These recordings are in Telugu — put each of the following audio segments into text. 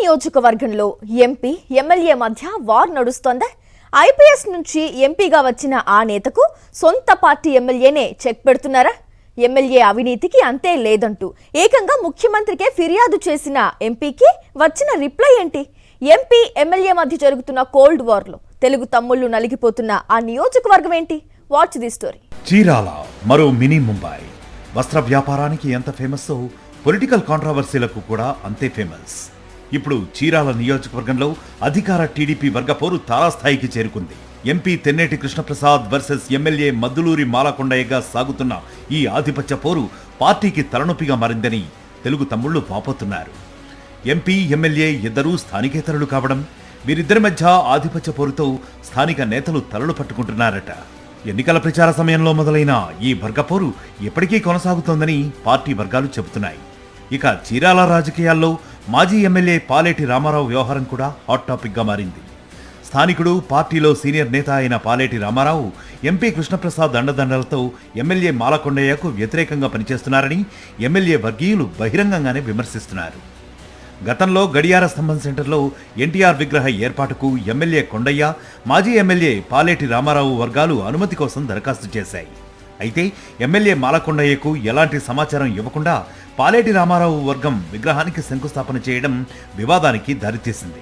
నియోజకవర్గంలో ఎంపీ ఎమ్మెల్యే మధ్య వార్ నడుస్తోందా? ఐపీఎస్ నుంచి ఎంపీగా వచ్చిన ఆ నేతకు సొంత పార్టీ ఎమ్మెల్యేనే చెక్ పెడుతున్నారా? ఎమ్మెల్యే అవినీతికి అంతే లేదంటూ ఏకంగా ముఖ్యమంత్రికే ఫిర్యాదు చేసిన ఎంపీకి వచ్చిన రిప్లై ఏంటి? ఎంపీ ఎమ్మెల్యే మధ్య జరుగుతున్న కోల్డ్ వార్లో తెలుగు తమ్ముళ్లు నలిగిపోతున్న ఆ నియోజకవర్గం ఏంటి? Watch the story. చీరాల మరో మినీ ముంబై. వస్త్ర వ్యాపారానికి ఎంత ఫేమస్, పొలిటికల్ కాంట్రవర్సీలకు కూడా అంతే ఫేమస్. ఇప్పుడు చీరాల నియోజకవర్గంలో అధికార టీడీపీ వర్గ పోరు తారాస్థాయికి చేరుకుంది. MP Tenneti Krishna Prasad versus MLA Madduluri మాలకొండయ్యగా సాగుతున్న ఈ ఆధిపత్య పోరు పార్టీకి తలనొప్పిగా మారిందని తెలుగు తమ్ముళ్లు వాపోతున్నారు. ఎంపీ ఎమ్మెల్యే ఇద్దరూ స్థానికేతరులు కావడం, వీరిద్దరి మధ్య ఆధిపత్య పోరుతో స్థానిక నేతలు తలలు పట్టుకుంటున్నారట. ఎన్నికల ప్రచార సమయంలో మొదలైన ఈ వర్గపోరు ఎప్పటికీ కొనసాగుతోందని పార్టీ వర్గాలు చెబుతున్నాయి. ఇక చీరాల రాజకీయాల్లో మాజీ ఎమ్మెల్యే పాలేటి రామారావు వ్యవహారం కూడా హాట్ టాపిక్గా మారింది. స్థానికుడు, పార్టీలో సీనియర్ నేత అయిన పాలేటి రామారావు ఎంపీ కృష్ణప్రసాద్ అండదండలతో ఎమ్మెల్యే మాలకొండయ్యకు వ్యతిరేకంగా పనిచేస్తున్నారని ఎమ్మెల్యే వర్గీయులు బహిరంగంగానే విమర్శిస్తున్నారు. గతంలో గడియార స్తంభం సెంటర్లో ఎన్టీఆర్ విగ్రహ ఏర్పాటుకు ఎమ్మెల్యే కొండయ్య, మాజీ ఎమ్మెల్యే పాలేటి రామారావు వర్గాలు అనుమతి కోసం దరఖాస్తు చేశాయి. అయితే ఎమ్మెల్యే మాలకొండయ్యకు ఎలాంటి సమాచారం ఇవ్వకుండా పాలేటి రామారావు వర్గం విగ్రహానికి శంకుస్థాపన చేయడం వివాదానికి దారితీసింది.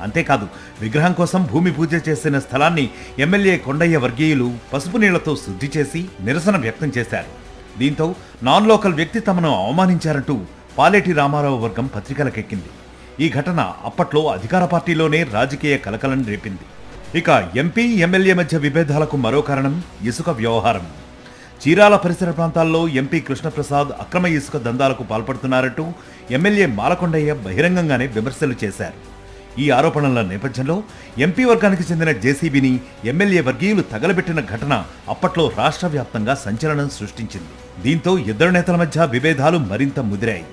అంతేకాదు, విగ్రహం కోసం భూమి పూజ చేసిన స్థలాన్ని ఎమ్మెల్యే కొండయ్య వర్గీయులు పసుపు నీళ్లతో శుద్ధి చేసి నిరసన వ్యక్తం చేశారు. దీంతో నాన్ లోకల్ వ్యక్తి తమను అవమానించారంటూ పాలేటి రామారావు వర్గం పత్రికలకెక్కింది. ఈ ఘటన అప్పట్లో అధికార పార్టీలోనే రాజకీయ కలకలం రేపింది. ఇక ఎంపీ ఎమ్మెల్యే మధ్య విభేదాలకు మరో కారణం ఇసుక వ్యవహారం. చీరాల పరిసర ప్రాంతాల్లో ఎంపీ కృష్ణప్రసాద్ అక్రమ ఇసుక దందాలకు పాల్పడుతున్నారంటూ ఎమ్మెల్యే మాలకొండయ్య బహిరంగంగానే విమర్శలు చేశారు. ఈ ఆరోపణల నేపథ్యంలో ఎంపీ వర్గానికి చెందిన జేసీబీని ఎమ్మెల్యే వర్గీయులు తగలబెట్టిన ఘటన అప్పట్లో రాష్ట్ర వ్యాప్తంగా సంచలనం సృష్టించింది. దీంతో ఇద్దరు నేతల మధ్య విభేదాలు మరింత ముదిరాయి.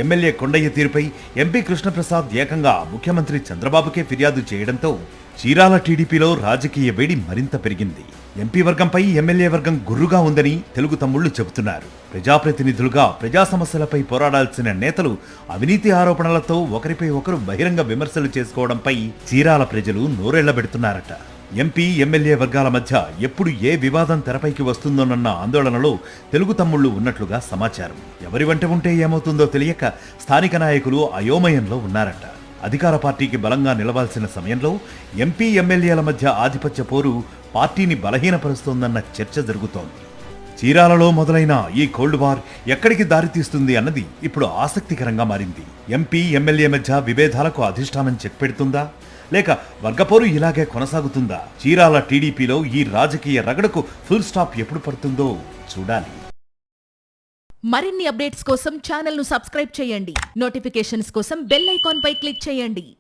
ఎమ్మెల్యే కొండయ్య తీరుపై ఎంపీ కృష్ణప్రసాద్ ఏకంగా ముఖ్యమంత్రి చంద్రబాబుకే ఫిర్యాదు చేయడంతో చీరాల టీడీపీలో రాజకీయ వేడి మరింత పెరిగింది. ఎంపీ వర్గంపై ఎమ్మెల్యే వర్గం గుర్రుగా ఉందని తెలుగు తమ్ముళ్లు చెబుతున్నారు. ప్రజాప్రతినిధులుగా ప్రజా సమస్యలపై పోరాడాల్సిన నేతలు అవినీతి ఆరోపణలతో ఒకరిపై ఒకరు బహిరంగ విమర్శలు చేసుకోవడంపై చీరాల ప్రజలు నోరెళ్లబెడుతున్నారట. ఎంపీ ఎమ్మెల్యే వర్గాల మధ్య ఎప్పుడు ఏ వివాదం తెరపైకి వస్తుందోనన్న ఆందోళనలో తెలుగు తమ్ముళ్లు ఉన్నట్లుగా సమాచారం. ఎవరి వెంట ఉంటే ఏమవుతుందో తెలియక స్థానిక నాయకులు అయోమయంలో ఉన్నారట. అధికార పార్టీకి బలంగా నిలవాల్సిన సమయంలో ఎంపీ ఎమ్మెల్యేల మధ్య ఆధిపత్య పోరు పార్టీని బలహీనపరుస్తోందన్న చర్చ జరుగుతోంది. చీరాలలో మొదలైన ఈ కోల్డ్ వార్ ఎక్కడికి దారితీస్తుంది అన్నది ఇప్పుడు ఆసక్తికరంగా మారింది. ఎంపీ ఎమ్మెల్యే మధ్య విభేదాలకు అధిష్టానం చెక్ పెడుతుందా, లేక వర్గపోరు ఇలాగే కొనసాగుతుందా? చీరాల టీడీపీలో ఈ రాజకీయ రగడకు ఫుల్ స్టాప్ ఎప్పుడు పడుతుందో చూడాలి. మరిన్ని అప్డేట్స్ కోసం ఛానల్ ను సబ్స్క్రైబ్ చేయండి. నోటిఫికేషన్స్ కోసం బెల్ ఐకాన్ పై క్లిక్ చేయండి.